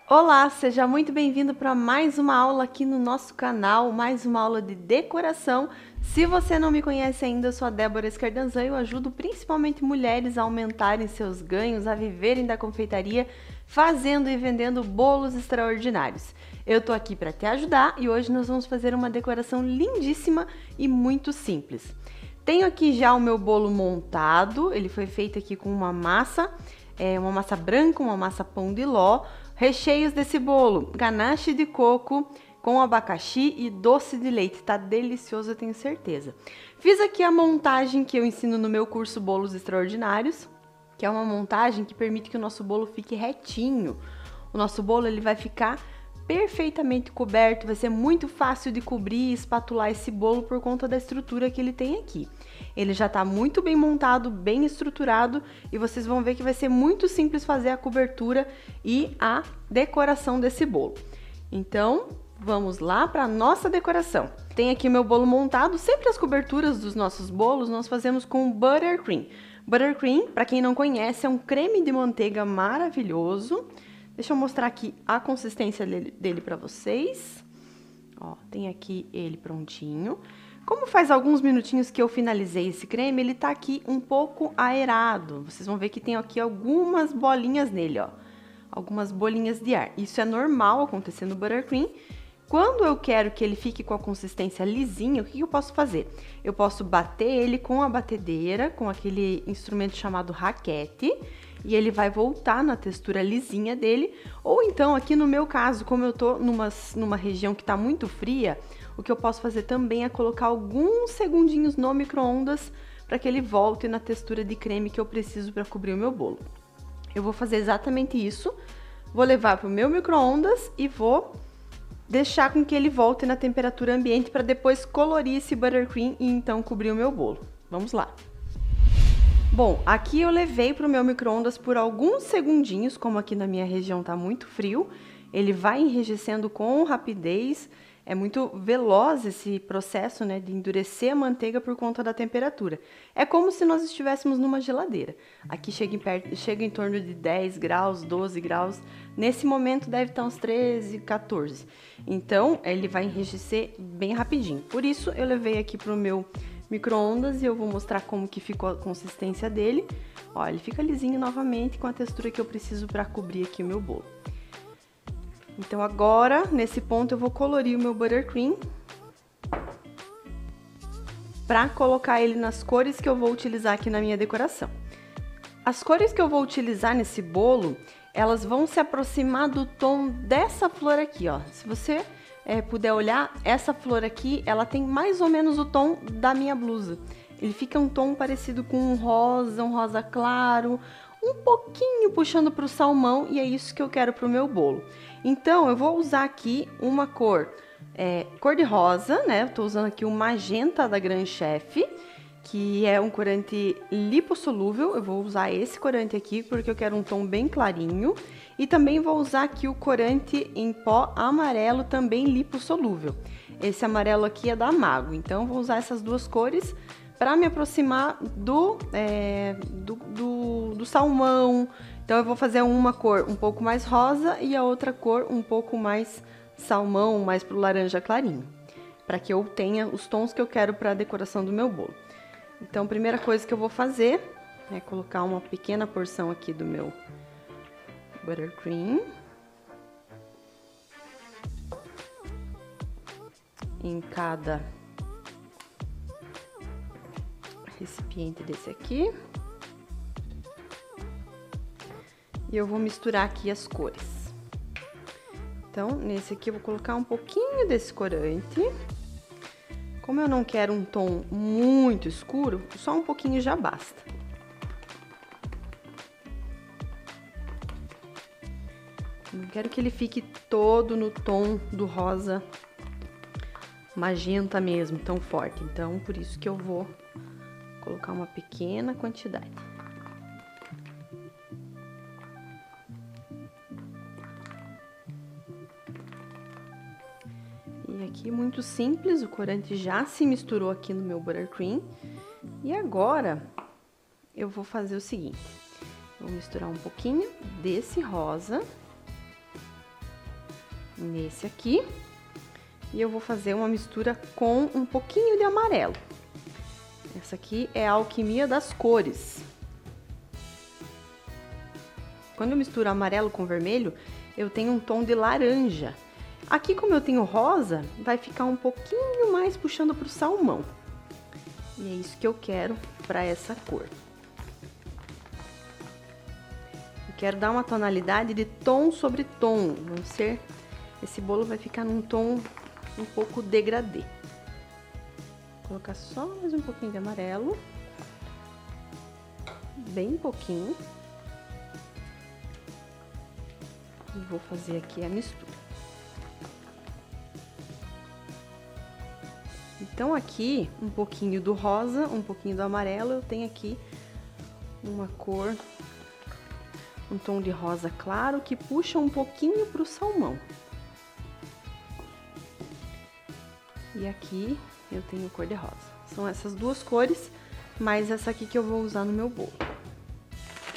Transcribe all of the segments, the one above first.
Olá, seja muito bem-vindo para mais uma aula aqui no nosso canal, mais uma aula de decoração. Se você não me conhece ainda, eu sou a Débora Escardanzan e eu ajudo principalmente mulheres a aumentarem seus ganhos, a viverem da confeitaria, fazendo e vendendo bolos extraordinários. Eu tô aqui para te ajudar e hoje nós vamos fazer uma decoração lindíssima e muito simples. Tenho aqui já o meu bolo montado, ele foi feito aqui com uma massa branca, uma massa pão de ló. Recheios desse bolo: ganache de coco com abacaxi e doce de leite. Tá delicioso, eu tenho certeza. Fiz aqui a montagem que eu ensino no meu curso Bolos Extraordinários, que é uma montagem que permite que o nosso bolo fique retinho. O nosso bolo ele vai ficar perfeitamente coberto, vai ser muito fácil de cobrir e espatular esse bolo por conta da estrutura que ele tem aqui. Ele já está muito bem montado, bem estruturado e vocês vão ver que vai ser muito simples fazer a cobertura e a decoração desse bolo. Então, vamos lá para a nossa decoração. Tem aqui o meu bolo montado, sempre as coberturas dos nossos bolos nós fazemos com buttercream. Buttercream, para quem não conhece, é um creme de manteiga maravilhoso. Deixa eu mostrar aqui a consistência dele para vocês. Ó, tem aqui ele prontinho. Como faz alguns minutinhos que eu finalizei esse creme, ele tá aqui um pouco aerado. Vocês vão ver que tem aqui algumas bolinhas nele, ó. Algumas bolinhas de ar. Isso é normal acontecer no buttercream. Quando eu quero que ele fique com a consistência lisinha, o que eu posso fazer? Eu posso bater ele com a batedeira, com aquele instrumento chamado raquete, e ele vai voltar na textura lisinha dele. Ou então, aqui no meu caso, como eu tô numa região que tá muito fria, o que eu posso fazer também é colocar alguns segundinhos no micro-ondas para que ele volte na textura de creme que eu preciso para cobrir o meu bolo. Eu vou fazer exatamente isso, vou levar para o meu micro-ondas e vou deixar com que ele volte na temperatura ambiente para depois colorir esse buttercream e então cobrir o meu bolo. Vamos lá! Bom, aqui eu levei para o meu micro-ondas por alguns segundinhos, como aqui na minha região tá muito frio, ele vai enrijecendo com rapidez, é muito veloz esse processo, né, de endurecer a manteiga por conta da temperatura. É como se nós estivéssemos numa geladeira. Aqui chega em torno de 10 graus, 12 graus, nesse momento deve estar uns 13, 14. Então, ele vai enrijecer bem rapidinho. Por isso, eu levei aqui para o meu micro-ondas e eu vou mostrar como que ficou a consistência dele. Ó, ele fica lisinho novamente com a textura que eu preciso para cobrir aqui o meu bolo. Então agora, nesse ponto, eu vou colorir o meu buttercream para colocar ele nas cores que eu vou utilizar aqui na minha decoração. As cores que eu vou utilizar nesse bolo, elas vão se aproximar do tom dessa flor aqui, ó. Se você puder olhar, essa flor aqui, ela tem mais ou menos o tom da minha blusa. Ele fica um tom parecido com um rosa claro, um pouquinho puxando para o salmão, e é isso que eu quero para o meu bolo. Então, eu vou usar aqui uma cor de rosa, né? Eu tô usando aqui o magenta da Grand Chef, que é um corante lipossolúvel. Eu vou usar esse corante aqui porque eu quero um tom bem clarinho. E também vou usar aqui o corante em pó amarelo, também lipossolúvel. Esse amarelo aqui é da Mago, então eu vou usar essas duas cores para me aproximar do salmão. Então eu vou fazer uma cor um pouco mais rosa e a outra cor um pouco mais salmão, mais pro laranja clarinho, para que eu tenha os tons que eu quero para a decoração do meu bolo. Então a primeira coisa que eu vou fazer é colocar uma pequena porção aqui do meu buttercream em cada recipiente desse aqui. E eu vou misturar aqui as cores. Então, nesse aqui eu vou colocar um pouquinho desse corante. Como eu não quero um tom muito escuro, só um pouquinho já basta. Não quero que ele fique todo no tom do rosa magenta mesmo, tão forte. Então, por isso que eu vou colocar uma pequena quantidade. E aqui, muito simples, o corante já se misturou aqui no meu buttercream. E agora, eu vou fazer o seguinte. Vou misturar um pouquinho desse rosa nesse aqui. E eu vou fazer uma mistura com um pouquinho de amarelo. Essa aqui é a alquimia das cores. Quando eu misturo amarelo com vermelho, eu tenho um tom de laranja. Aqui, como eu tenho rosa, vai ficar um pouquinho mais puxando para o salmão. E é isso que eu quero para essa cor. Eu quero dar uma tonalidade de tom sobre tom. Esse bolo vai ficar num tom um pouco degradê. Vou colocar só mais um pouquinho de amarelo. Bem pouquinho. E vou fazer aqui a mistura. Então aqui, um pouquinho do rosa, um pouquinho do amarelo, eu tenho aqui uma cor, um tom de rosa claro que puxa um pouquinho para o salmão. E aqui eu tenho cor de rosa. São essas duas cores, mais essa aqui que eu vou usar no meu bolo.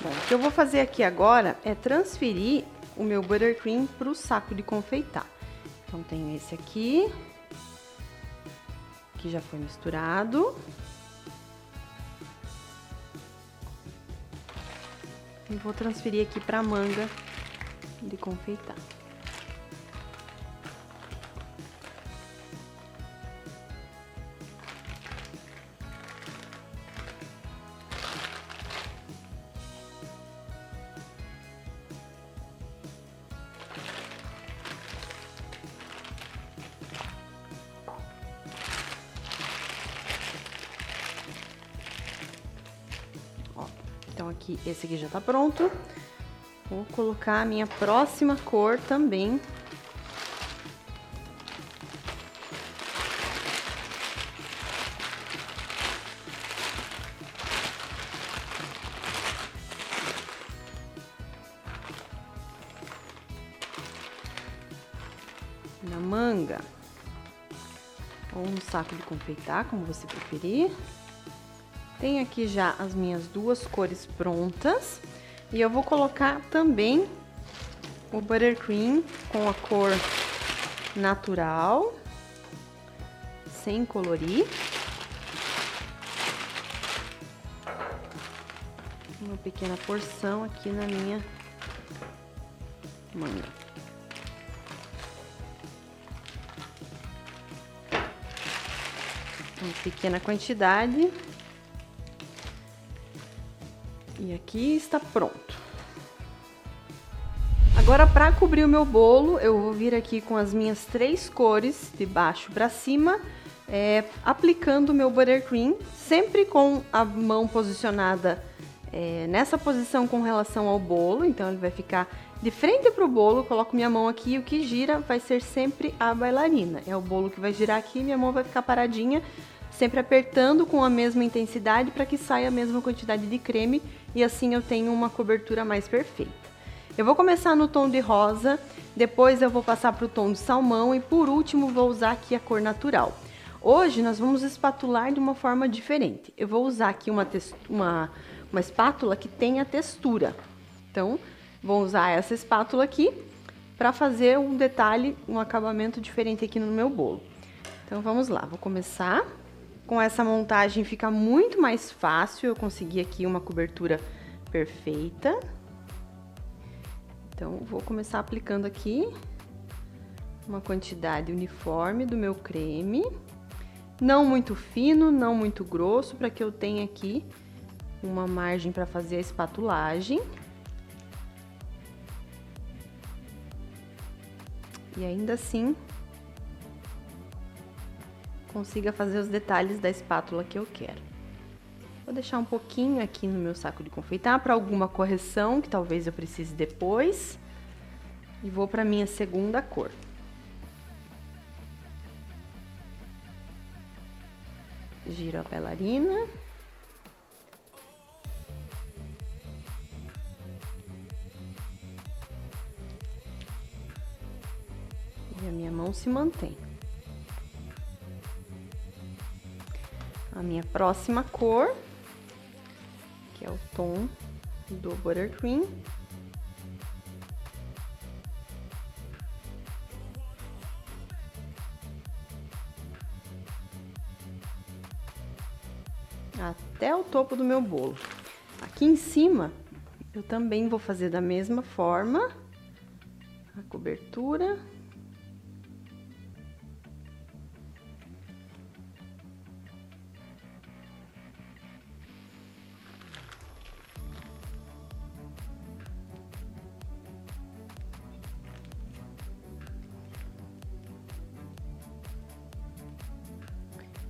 Bom, o que eu vou fazer aqui agora é transferir o meu buttercream para o saco de confeitar. Então, tenho esse aqui, que já foi misturado. E vou transferir aqui para a manga de confeitar. Então, aqui, esse aqui já tá pronto. Vou colocar a minha próxima cor também. Na manga. Ou no saco de confeitar, como você preferir. Tenho aqui já as minhas duas cores prontas. E eu vou colocar também o buttercream com a cor natural, sem colorir. Uma pequena porção aqui na minha manga. Uma pequena quantidade. E aqui está pronto. Agora, para cobrir o meu bolo, eu vou vir aqui com as minhas três cores, de baixo para cima, aplicando o meu buttercream, sempre com a mão posicionada nessa posição com relação ao bolo. Então, ele vai ficar de frente para o bolo, coloco minha mão aqui e o que gira vai ser sempre a bailarina. É o bolo que vai girar aqui, minha mão vai ficar paradinha, sempre apertando com a mesma intensidade para que saia a mesma quantidade de creme e assim eu tenho uma cobertura mais perfeita. Eu vou começar no tom de rosa, depois eu vou passar para o tom de salmão e por último vou usar aqui a cor natural. Hoje nós vamos espatular de uma forma diferente. Eu vou usar aqui uma espátula que tenha textura. Então, vou usar essa espátula aqui para fazer um detalhe, um acabamento diferente aqui no meu bolo. Então, vamos lá, vou começar. Com essa montagem fica muito mais fácil eu conseguir aqui uma cobertura perfeita. Então, vou começar aplicando aqui uma quantidade uniforme do meu creme. Não muito fino, não muito grosso, para que eu tenha aqui uma margem para fazer a espatulagem. E ainda assim, consiga fazer os detalhes da espátula que eu quero. Vou deixar um pouquinho aqui no meu saco de confeitar para alguma correção que talvez eu precise depois. E vou para minha segunda cor. Giro a bailarina. E a minha mão se mantém. A minha próxima cor, que é o tom do buttercream. até o topo do meu bolo. Aqui em cima, eu também vou fazer da mesma forma a cobertura.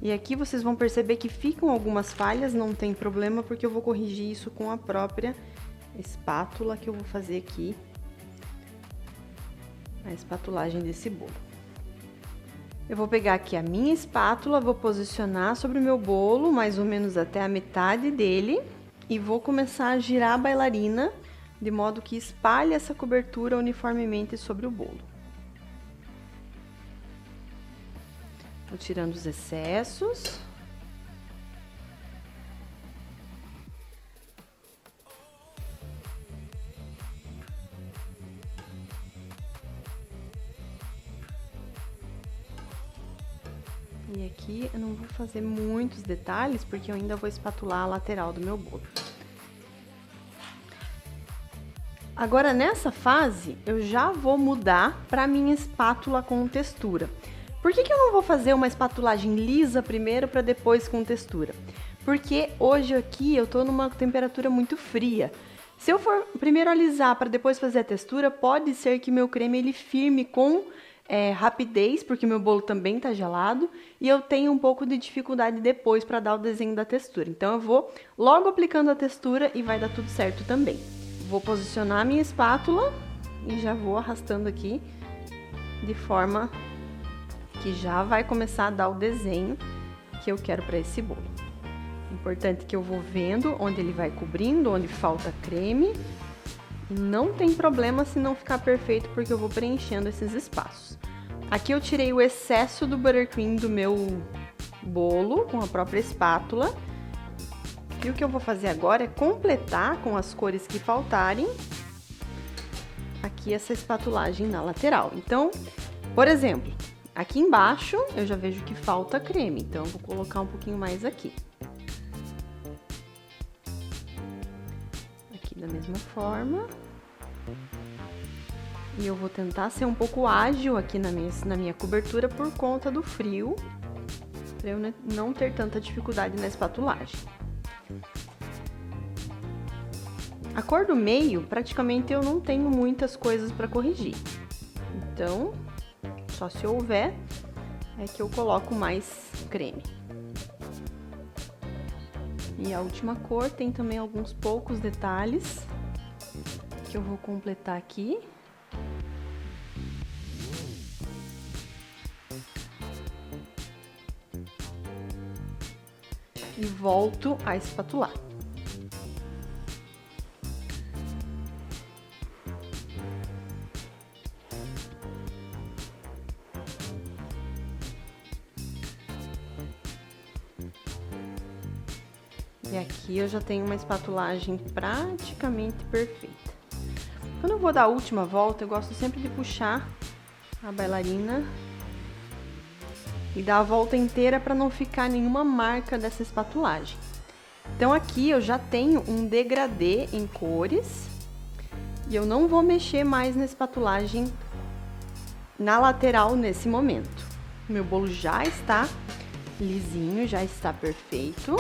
E aqui vocês vão perceber que ficam algumas falhas, não tem problema, porque eu vou corrigir isso com a própria espátula que eu vou fazer aqui, a espatulagem desse bolo. Eu vou pegar aqui a minha espátula, vou posicionar sobre o meu bolo, mais ou menos até a metade dele, e vou começar a girar a bailarina, de modo que espalhe essa cobertura uniformemente sobre o bolo. Vou tirando os excessos. E aqui eu não vou fazer muitos detalhes, porque eu ainda vou espatular a lateral do meu bolo. Agora, nessa fase, eu já vou mudar para minha espátula com textura. Por que eu não vou fazer uma espatulagem lisa primeiro para depois com textura? Porque hoje aqui eu tô numa temperatura muito fria. Se eu for primeiro alisar para depois fazer a textura, pode ser que meu creme ele firme com rapidez, porque meu bolo também tá gelado, e eu tenho um pouco de dificuldade depois para dar o desenho da textura. Então eu vou logo aplicando a textura e vai dar tudo certo também. Vou posicionar a minha espátula e já vou arrastando aqui de forma que já vai começar a dar o desenho que eu quero para esse bolo. Importante que eu vou vendo onde ele vai cobrindo, onde falta creme. E não tem problema se não ficar perfeito, porque eu vou preenchendo esses espaços. Aqui eu tirei o excesso do buttercream do meu bolo com a própria espátula. E o que eu vou fazer agora é completar com as cores que faltarem aqui essa espatulagem na lateral. Então, por exemplo, aqui embaixo eu já vejo que falta creme, então eu vou colocar um pouquinho mais aqui. Aqui da mesma forma. E eu vou tentar ser um pouco ágil aqui na minha cobertura por conta do frio, para eu não ter tanta dificuldade na espatulagem. A cor do meio, praticamente eu não tenho muitas coisas para corrigir. Então, só se houver, é que eu coloco mais creme. E a última cor tem também alguns poucos detalhes que eu vou completar aqui. E volto a espatular. E aqui eu já tenho uma espatulagem praticamente perfeita. Quando eu vou dar a última volta, eu gosto sempre de puxar a bailarina e dar a volta inteira para não ficar nenhuma marca dessa espatulagem. Então aqui eu já tenho um degradê em cores e eu não vou mexer mais na espatulagem na lateral nesse momento. O meu bolo já está lisinho, já está perfeito.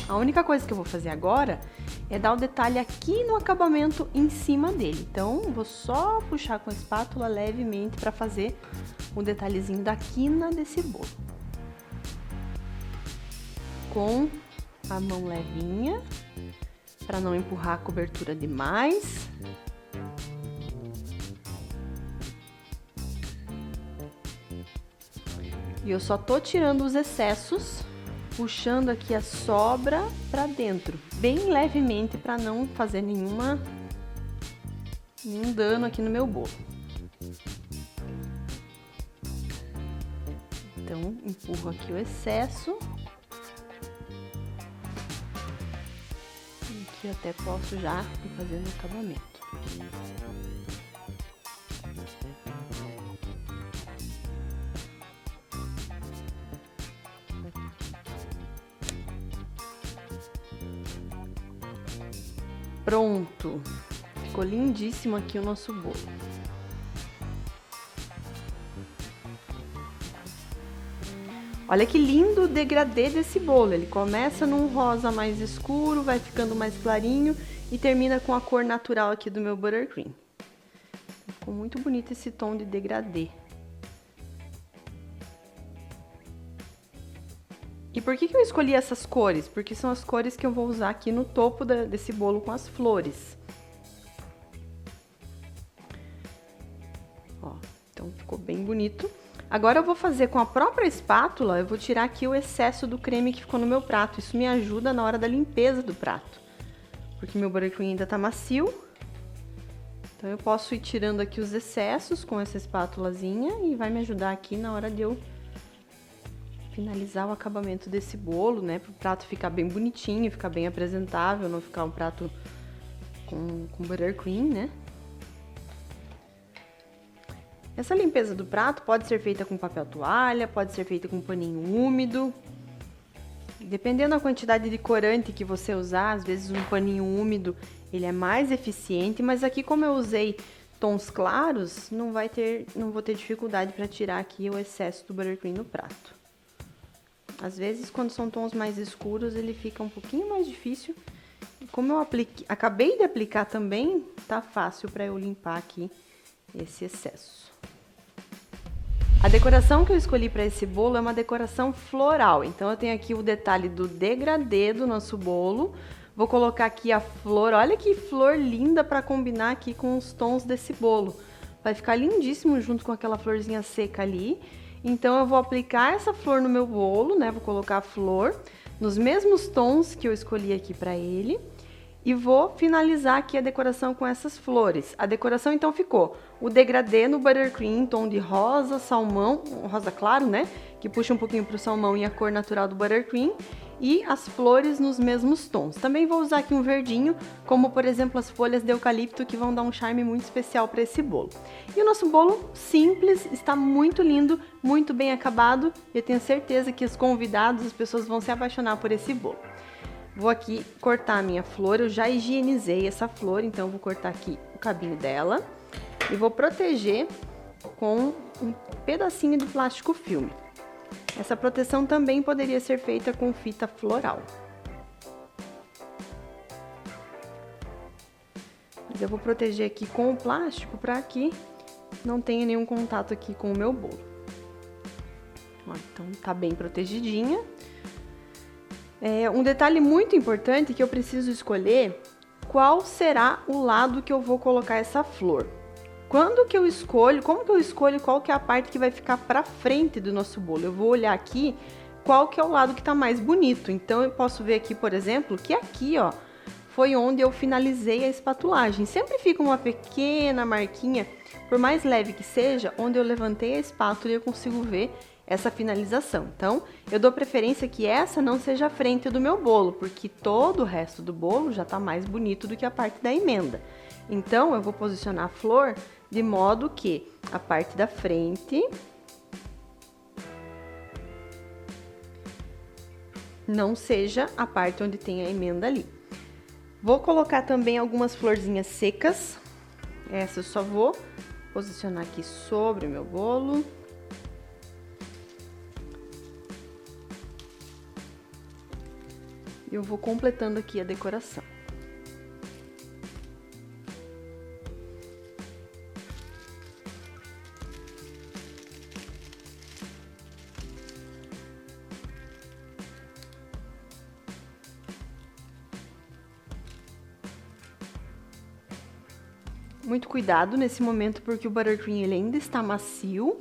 A única coisa que eu vou fazer agora é dar o detalhe aqui no acabamento em cima dele. Então, vou só puxar com a espátula levemente para fazer o detalhezinho da quina desse bolo. Com a mão levinha, para não empurrar a cobertura demais. E eu só tô tirando os excessos, puxando aqui a sobra para dentro, bem levemente, para não fazer nenhum dano aqui no meu bolo. Então, empurro aqui o excesso. E aqui eu até posso já ir fazendo o acabamento. Pronto! Ficou lindíssimo aqui o nosso bolo. Olha que lindo o degradê desse bolo. Ele começa num rosa mais escuro, vai ficando mais clarinho e termina com a cor natural aqui do meu buttercream. Ficou muito bonito esse tom de degradê. E por que eu escolhi essas cores? Porque são as cores que eu vou usar aqui no topo desse bolo com as flores. Ó, então ficou bem bonito. Agora eu vou fazer com a própria espátula, eu vou tirar aqui o excesso do creme que ficou no meu prato. Isso me ajuda na hora da limpeza do prato. Porque meu buttercream ainda tá macio. Então eu posso ir tirando aqui os excessos com essa espátulazinha e vai me ajudar aqui na hora de eu finalizar o acabamento desse bolo, né? Para o prato ficar bem bonitinho, ficar bem apresentável, não ficar um prato com buttercream, né? Essa limpeza do prato pode ser feita com papel toalha, pode ser feita com paninho úmido. Dependendo da quantidade de corante que você usar, às vezes um paninho úmido ele é mais eficiente, mas aqui como eu usei tons claros, não vou ter dificuldade para tirar aqui o excesso do buttercream no prato. Às vezes, quando são tons mais escuros, ele fica um pouquinho mais difícil. Como eu acabei de aplicar também, tá fácil para eu limpar aqui esse excesso. A decoração que eu escolhi para esse bolo é uma decoração floral. Então, eu tenho aqui o detalhe do degradê do nosso bolo. Vou colocar aqui a flor. Olha que flor linda para combinar aqui com os tons desse bolo. Vai ficar lindíssimo junto com aquela florzinha seca ali. Então, eu vou aplicar essa flor no meu bolo, né? Vou colocar a flor nos mesmos tons que eu escolhi aqui para ele. E vou finalizar aqui a decoração com essas flores. A decoração, então, ficou o degradê no buttercream, tom de rosa, salmão, rosa claro, né? Que puxa um pouquinho pro salmão e a cor natural do buttercream. E as flores nos mesmos tons. Também vou usar aqui um verdinho, como, por exemplo, as folhas de eucalipto, que vão dar um charme muito especial para esse bolo. E o nosso bolo simples, está muito lindo, muito bem acabado. E eu tenho certeza que os convidados, as pessoas vão se apaixonar por esse bolo. Vou aqui cortar a minha flor, eu já higienizei essa flor, então eu vou cortar aqui o cabinho dela e vou proteger com um pedacinho de plástico filme. Essa proteção também poderia ser feita com fita floral. Mas eu vou proteger aqui com o plástico para que não tenha nenhum contato aqui com o meu bolo. Ó, então tá bem protegidinha. Um detalhe muito importante que eu preciso escolher qual será o lado que eu vou colocar essa flor. Como que eu escolho qual que é a parte que vai ficar para frente do nosso bolo? Eu vou olhar aqui qual que é o lado que tá mais bonito. Então eu posso ver aqui, por exemplo, que aqui, ó, foi onde eu finalizei a espatulagem. Sempre fica uma pequena marquinha, por mais leve que seja, onde eu levantei a espátula e eu consigo ver essa finalização. Então, eu dou preferência que essa não seja a frente do meu bolo, porque todo o resto do bolo já tá mais bonito do que a parte da emenda. Então, eu vou posicionar a flor de modo que a parte da frente não seja a parte onde tem a emenda ali. Vou colocar também algumas florzinhas secas. Essa eu só vou posicionar aqui sobre o meu bolo. Eu vou completando aqui a decoração. Muito cuidado nesse momento, porque o buttercream ele ainda está macio.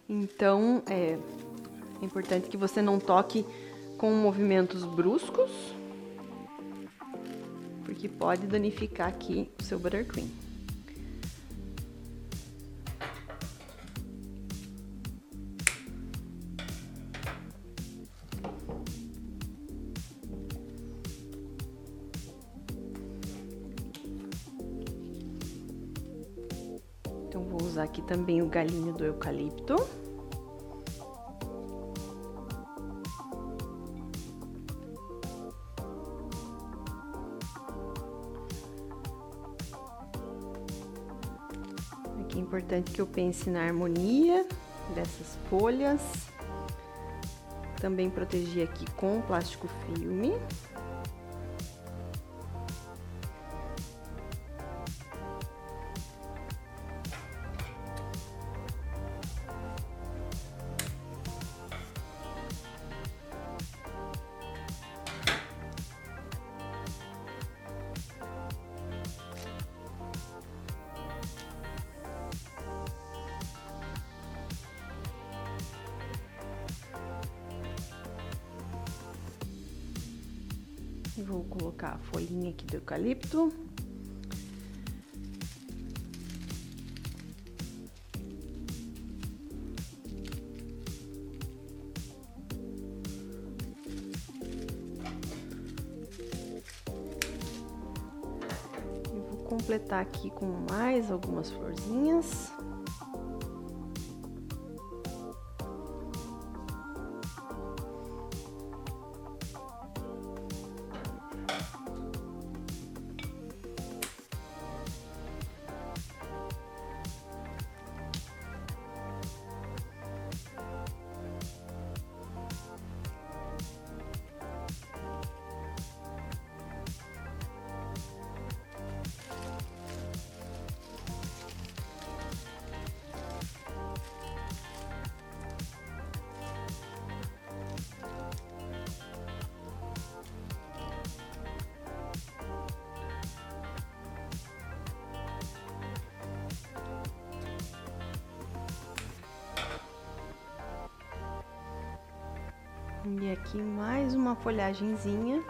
Então, é importante que você não toque com movimentos bruscos, porque pode danificar aqui o seu buttercream. Então, vou usar aqui também o galinho do eucalipto. É importante que eu pense na harmonia dessas folhas. Também protegi aqui com plástico filme. Vou colocar a folhinha aqui do eucalipto. Eu vou completar aqui com mais algumas florzinhas. E aqui mais uma folhagenzinha.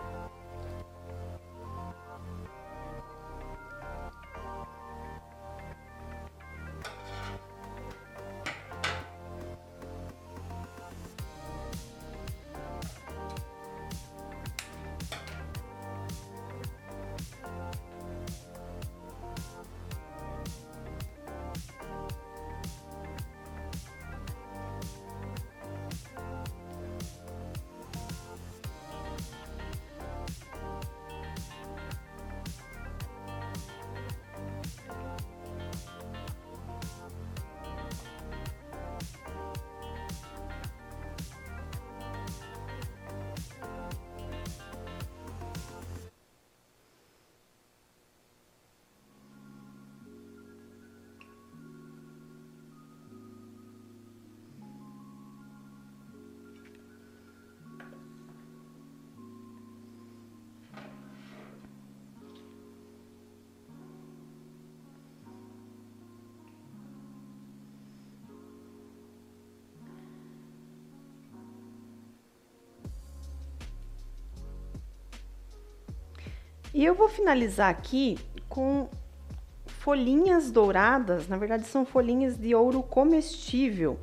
E eu vou finalizar aqui com folhinhas douradas, na verdade são folhinhas de ouro comestível.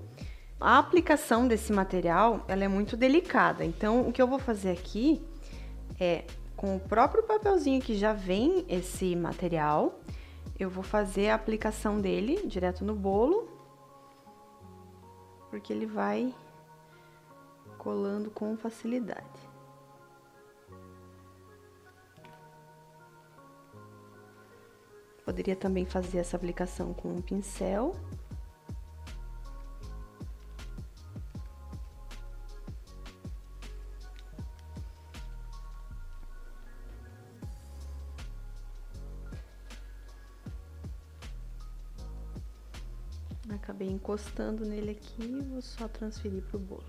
A aplicação desse material, ela é muito delicada, então o que eu vou fazer aqui é, com o próprio papelzinho que já vem esse material, eu vou fazer a aplicação dele direto no bolo, porque ele vai colando com facilidade. Poderia também fazer essa aplicação com um pincel. Acabei encostando nele aqui, vou só transferir para o bolo.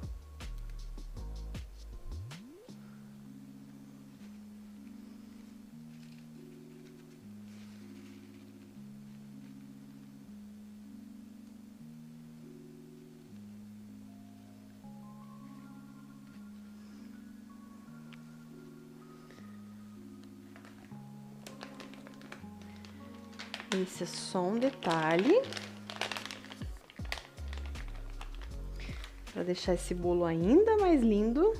Esse é só um detalhe para deixar esse bolo ainda mais lindo.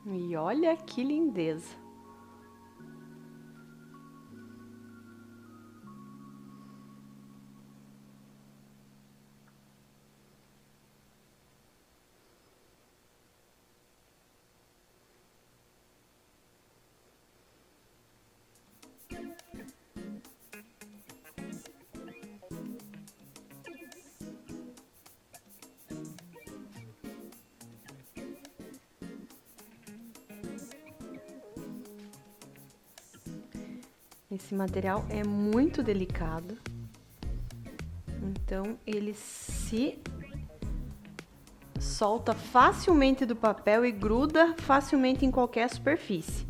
E olha que lindeza! Esse material é muito delicado, então ele se solta facilmente do papel e gruda facilmente em qualquer superfície.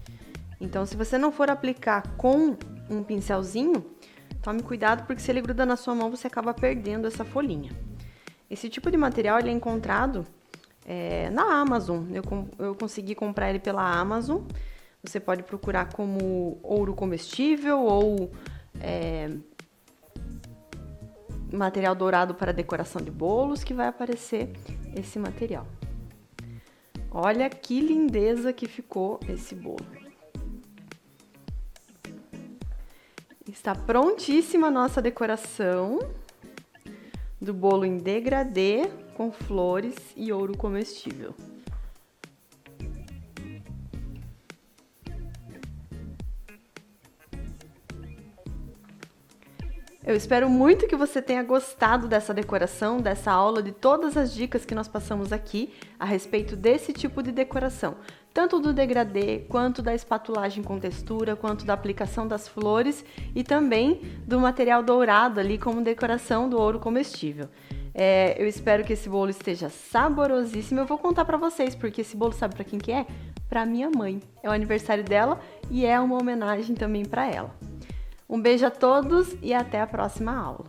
Então, se você não for aplicar com um pincelzinho, tome cuidado porque se ele gruda na sua mão, você acaba perdendo essa folhinha. Esse tipo de material ele é encontrado na Amazon. Eu consegui comprar ele pela Amazon. Você pode procurar como ouro comestível ou material dourado para decoração de bolos, que vai aparecer esse material. Olha que lindeza que ficou esse bolo. Está prontíssima a nossa decoração do bolo em degradê com flores e ouro comestível. Eu espero muito que você tenha gostado dessa decoração, dessa aula, de todas as dicas que nós passamos aqui a respeito desse tipo de decoração. Tanto do degradê, quanto da espatulagem com textura, quanto da aplicação das flores e também do material dourado ali como decoração do ouro comestível. Eu espero que esse bolo esteja saborosíssimo. Eu vou contar pra vocês, porque esse bolo sabe pra quem que é? Pra minha mãe. É o aniversário dela e é uma homenagem também pra ela. Um beijo a todos e até a próxima aula.